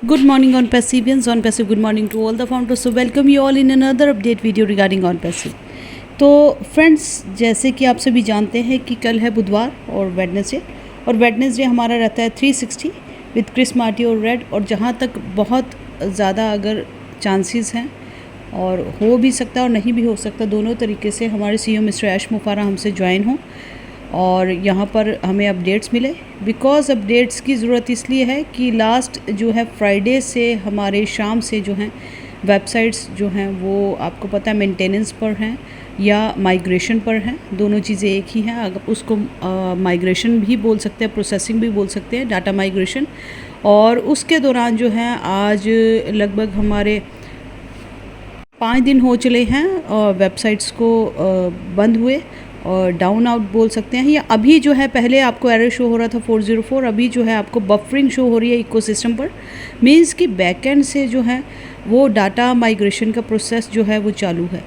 Good morning on Passivians. On Passive, good morning to all the founders. So welcome you all in another update video regarding on Passive. तो friends, जैसे कि आप सभी जानते हैं कि कल है बुधवार और वेडनेसडे हमारा रहता है 360 विद क्रिस मार्टी और रेड। और जहाँ तक बहुत ज़्यादा अगर चांसेस हैं और हो भी सकता है और नहीं भी हो सकता, दोनों तरीके से हमारे सीईओ मिस्टर ऐश मुफारा हमसे ज्वाइन हों और यहाँ पर हमें अपडेट्स मिले। बिकॉज़ अपडेट्स की ज़रूरत इसलिए है कि लास्ट जो है फ्राइडे से हमारे शाम से जो हैं वेबसाइट्स जो हैं वो आपको पता है मेंटेनेंस पर हैं या माइग्रेशन पर हैं। दोनों चीज़ें एक ही हैं। अगर उसको माइग्रेशन भी बोल सकते हैं, प्रोसेसिंग भी बोल सकते हैं, डाटा माइग्रेशन। और उसके दौरान जो है आज लगभग हमारे 5 दिन हो चले हैं वेबसाइट्स को बंद हुए और डाउन आउट बोल सकते हैं। या अभी जो है पहले आपको एरर शो हो रहा था 404, अभी जो है आपको बफरिंग शो हो रही है इकोसिस्टम पर। मींस कि बैकएंड से जो है वो डाटा माइग्रेशन का प्रोसेस जो है वो चालू है।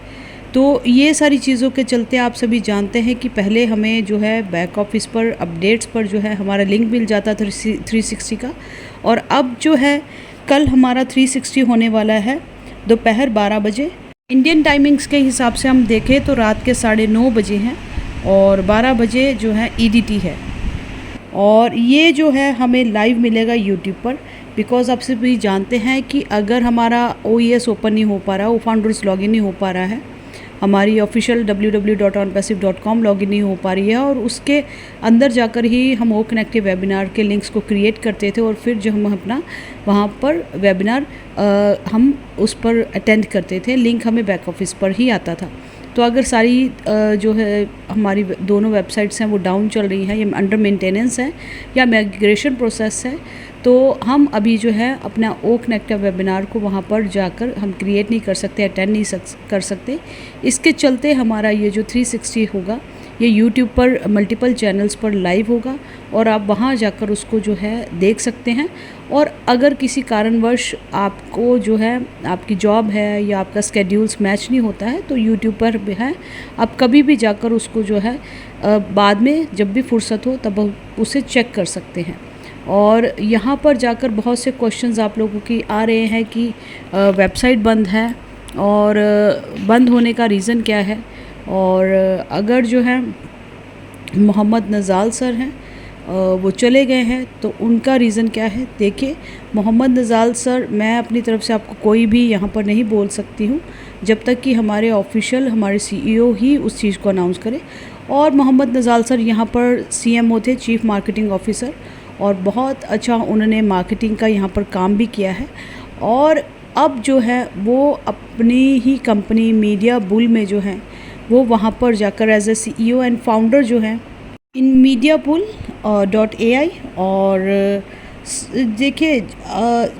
तो ये सारी चीज़ों के चलते आप सभी जानते हैं कि पहले हमें जो है बैक ऑफिस पर अपडेट्स पर जो है हमारा लिंक मिल जाता था 360 का, और अब जो है कल हमारा 360 होने वाला है दोपहर 12 बजे। इंडियन टाइमिंग्स के हिसाब से हम देखें तो रात के 9:30 बजे हैं और 12 बजे जो है ईडीटी है। और ये जो है हमें लाइव मिलेगा यूट्यूब पर। बिकॉज़ आप सभी भी जानते हैं कि अगर हमारा OES ओपन नहीं हो पा रहा, वो फाउंडर्स लॉगिन नहीं हो पा रहा है, हमारी ऑफिशियल www.onpassive.com लॉगिन नहीं हो पा रही है, और उसके अंदर जाकर ही हम ओ कनेक्टिव वेबिनार के लिंक्स को क्रिएट करते थे और फिर जो हम अपना वहाँ पर वेबिनार हम उस पर अटेंड करते थे। लिंक हमें बैक ऑफिस पर ही आता था। तो अगर सारी जो है हमारी दोनों वेबसाइट्स हैं वो डाउन चल रही हैं, ये अंडर मेंटेनेंस है या माइग्रेशन प्रोसेस है, तो हम अभी जो है अपना ओ कनेक्टिव वेबिनार को वहाँ पर जाकर हम क्रिएट नहीं कर सकते, अटेंड नहीं कर सकते। इसके चलते हमारा ये जो 360 होगा ये यूट्यूब पर मल्टीपल चैनल्स पर लाइव होगा और आप वहाँ जाकर उसको जो है देख सकते हैं। और अगर किसी कारणवश आपको जो है आपकी जॉब है या आपका स्केड्यूल्स मैच नहीं होता है तो यूट्यूब पर भी है, आप कभी भी जाकर उसको जो है बाद में जब भी फुर्सत हो तब उसे चेक कर सकते हैं। और यहाँ पर जाकर बहुत से क्वेश्चंस आप लोगों की आ रहे हैं कि वेबसाइट बंद है और बंद होने का रीज़न क्या है। और अगर जो है मोहम्मद नज़ाल सर हैं वो चले गए हैं तो उनका रीज़न क्या है। देखिए, मोहम्मद नज़ाल सर, मैं अपनी तरफ से आपको कोई भी यहाँ पर नहीं बोल सकती हूँ जब तक कि हमारे ऑफिशियल हमारे CEO ही उस चीज़ को अनाउंस करे। और मोहम्मद नज़ाल सर यहाँ पर CMO थे, चीफ़ मार्केटिंग ऑफिसर, और बहुत अच्छा उन्होंने मार्केटिंग का यहाँ पर काम भी किया है। और अब जो है वो अपनी ही कंपनी मीडिया बुल में जो है वो वहाँ पर जाकर as a CEO and founder जो हैं इन mediabull.ai। और देखिए,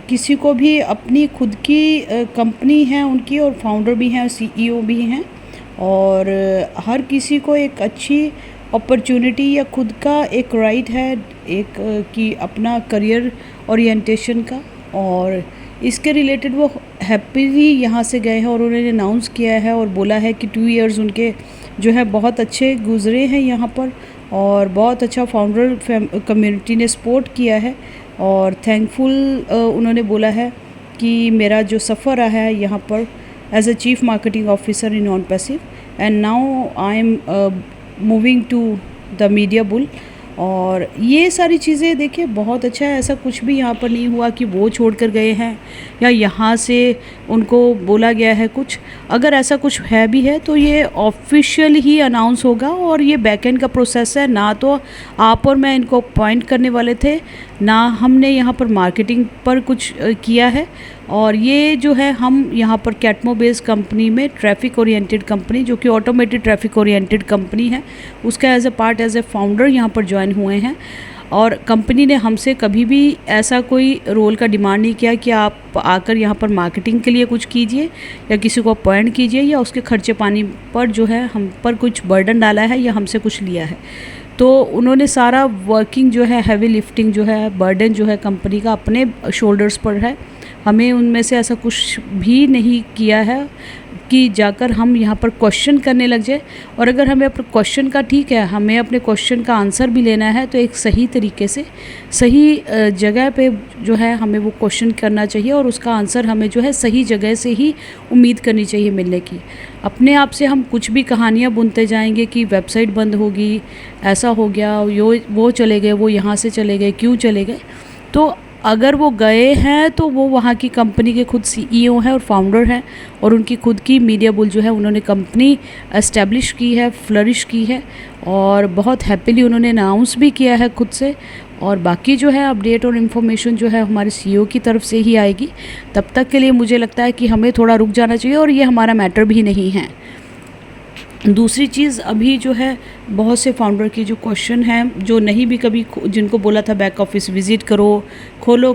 किसी को भी अपनी खुद की कंपनी है उनकी और फाउंडर भी हैं, CEO भी हैं, और हर किसी को एक अच्छी अपॉर्चुनिटी या खुद का एक राइट है एक कि अपना करियर ओरिएंटेशन का। और इसके रिलेटेड वो हैप्पीली यहाँ से गए हैं और उन्होंने अनाउंस किया है और बोला है कि 2 इयर्स उनके जो है बहुत अच्छे गुजरे हैं यहाँ पर, और बहुत अच्छा फाउंडर कम्युनिटी ने सपोर्ट किया है। और थैंकफुल उन्होंने बोला है कि मेरा जो सफ़र रहा है यहाँ पर as a chief marketing officer in on passive, and now I am moving to the media bull. और ये सारी चीज़ें देखिए बहुत अच्छा है। ऐसा कुछ भी यहाँ पर नहीं हुआ कि वो छोड़ कर गए हैं या यहाँ से उनको बोला गया है कुछ। अगर ऐसा कुछ है भी है तो ये ऑफिशियल ही अनाउंस होगा, और ये बैकएंड का प्रोसेस है। ना तो आप और मैं इनको अपॉइंट करने वाले थे, ना हमने यहाँ पर मार्केटिंग पर कुछ किया है। और ये जो है हम यहाँ पर कैटमो बेस्ड कंपनी में ट्रैफिक ओरिएंटेड कंपनी, जो कि ऑटोमेटेड ट्रैफिक ओरिएंटेड कंपनी है, उसका as a part as a founder यहाँ पर ज्वाइन हुए हैं। और कंपनी ने हमसे कभी भी ऐसा कोई रोल का डिमांड नहीं किया कि आप आकर यहाँ पर मार्केटिंग के लिए कुछ कीजिए या किसी को अपॉइंट कीजिए या उसके खर्चे पानी पर जो है हम पर कुछ बर्डन डाला है या हमसे कुछ लिया है। तो उन्होंने सारा वर्किंग जो है हैवी लिफ्टिंग जो है बर्डन जो है कंपनी का अपने शोल्डर्स पर है। हमें उनमें से ऐसा कुछ भी नहीं किया है कि जाकर हम यहाँ पर क्वेश्चन करने लग जाए। और अगर हमें अपने क्वेश्चन का, ठीक है, हमें अपने क्वेश्चन का आंसर भी लेना है तो एक सही तरीके से, सही जगह पे जो है हमें वो क्वेश्चन करना चाहिए और उसका आंसर हमें जो है सही जगह से ही उम्मीद करनी चाहिए मिलने की। अपने आप से हम कुछ भी कहानियाँ बुनते जाएंगे कि वेबसाइट बंद होगी, ऐसा हो गया, वो चले गए, वो यहाँ से चले गए, क्यों चले गए। तो अगर वो गए हैं तो वो वहाँ की कंपनी के खुद सीईओ हैं और फाउंडर हैं, और उनकी खुद की मीडिया बुल जो है उन्होंने कंपनी एस्टेब्लिश की है, फ्लरिश की है, और बहुत हैप्पीली उन्होंने अनाउंस भी किया है खुद से। और बाकी जो है अपडेट और इन्फॉर्मेशन जो है हमारे सीईओ की तरफ से ही आएगी। तब तक के लिए मुझे लगता है कि हमें थोड़ा रुक जाना चाहिए, और ये हमारा मैटर भी नहीं है। दूसरी चीज़, अभी जो है बहुत से फाउंडर की जो क्वेश्चन है, जो नहीं भी कभी, जिनको बोला था बैक ऑफिस विज़िट करो, खोलो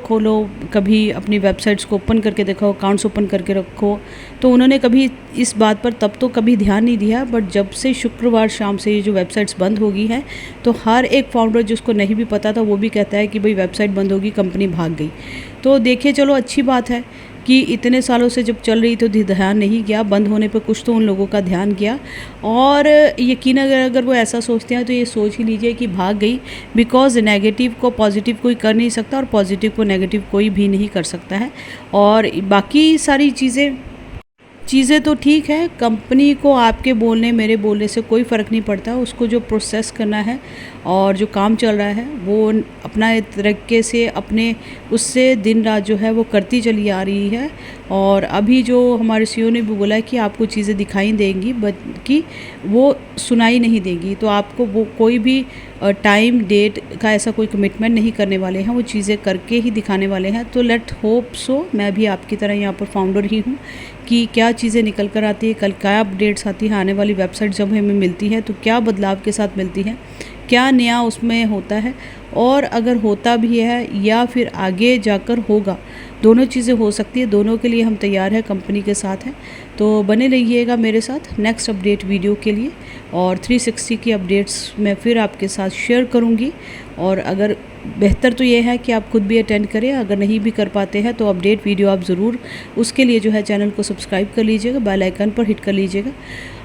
कभी अपनी वेबसाइट्स को ओपन करके देखो, अकाउंट्स ओपन करके रखो, तो उन्होंने कभी इस बात पर तब तो कभी ध्यान नहीं दिया। बट जब से शुक्रवार शाम से ये जो वेबसाइट्स बंद हो गई हैं, तो हर एक फाउंडर जिसको नहीं भी पता था वो भी कहता है कि भाई वेबसाइट बंद होगी, कंपनी भाग गई। तो देखिए, चलो अच्छी बात है कि इतने सालों से जब चल रही तो ध्यान नहीं गया, बंद होने पर कुछ तो उन लोगों का ध्यान गया। और यकीन अगर वो ऐसा सोचते हैं तो ये सोच ही लीजिए कि भाग गई, बिकॉज़ नेगेटिव को पॉजिटिव कोई कर नहीं सकता और पॉजिटिव को नेगेटिव कोई भी नहीं कर सकता है। और बाकी सारी चीज़ें तो ठीक है, कंपनी को आपके बोलने मेरे बोलने से कोई फ़र्क नहीं पड़ता। उसको जो प्रोसेस करना है और जो काम चल रहा है वो अपना तरीके से अपने उससे दिन रात जो है वो करती चली आ रही है। और अभी जो हमारे सीईओ ने भी बोला है कि आपको चीज़ें दिखाई देंगी, बल्कि वो सुनाई नहीं देंगी। तो आपको वो कोई भी टाइम डेट का ऐसा कोई कमिटमेंट नहीं करने वाले हैं, वो चीज़ें करके ही दिखाने वाले हैं। तो लेट होप सो, मैं भी आपकी तरह यहाँ पर फाउंडर ही हूँ कि क्या चीज़ें निकल कर आती है, कल क्या अपडेट्स आती है, आने वाली वेबसाइट जब हमें मिलती है तो क्या बदलाव के साथ मिलती है, क्या नया उसमें होता है, और अगर होता भी है या फिर आगे जाकर होगा, दोनों चीज़ें हो सकती है। दोनों के लिए हम तैयार हैं, कंपनी के साथ हैं। तो बने रहिएगा मेरे साथ नेक्स्ट अपडेट वीडियो के लिए, और 360 की अपडेट्स मैं फिर आपके साथ शेयर करूँगी। और अगर बेहतर तो ये है कि आप खुद भी अटेंड करें, अगर नहीं भी कर पाते हैं तो अपडेट वीडियो आप ज़रूर उसके लिए जो है चैनल को सब्सक्राइब कर लीजिएगा, बेल आइकन पर हिट कर लीजिएगा।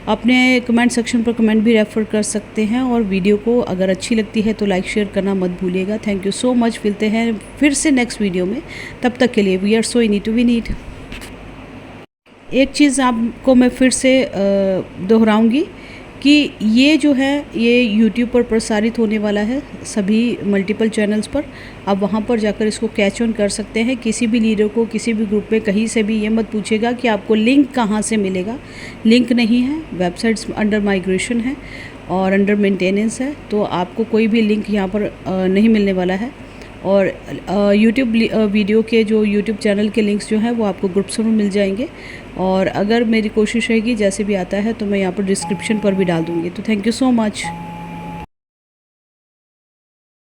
अपने कमेंट सेक्शन पर कमेंट भी रेफ़र कर सकते हैं, और वीडियो को अगर अच्छी लगती है तो लाइक शेयर करना मत भूलिएगा। Thank you so much. मिलते हैं फिर से नेक्स्ट वीडियो में, तब तक के लिए we are so into we need. एक चीज़ आपको मैं फिर से दोहराऊंगी कि ये जो है ये यूट्यूब पर प्रसारित होने वाला है, सभी मल्टीपल चैनल्स पर। आप वहाँ पर जाकर इसको कैच ऑन कर सकते हैं। किसी भी लीडर को, किसी भी ग्रुप में, कहीं से भी ये मत पूछेगा कि आपको लिंक कहाँ से मिलेगा। लिंक नहीं है, वेबसाइट्स अंडर माइग्रेशन है और अंडर मेंटेनेंस है, तो आपको कोई भी लिंक यहाँ पर नहीं मिलने वाला है। और यूट्यूब वीडियो के जो यूट्यूब चैनल के लिंक्स जो हैं वो आपको ग्रुप्स में मिल जाएंगे। और अगर मेरी कोशिश रहेगी जैसे भी आता है तो मैं यहाँ पर डिस्क्रिप्शन पर भी डाल दूँगी। तो थैंक यू सो मच।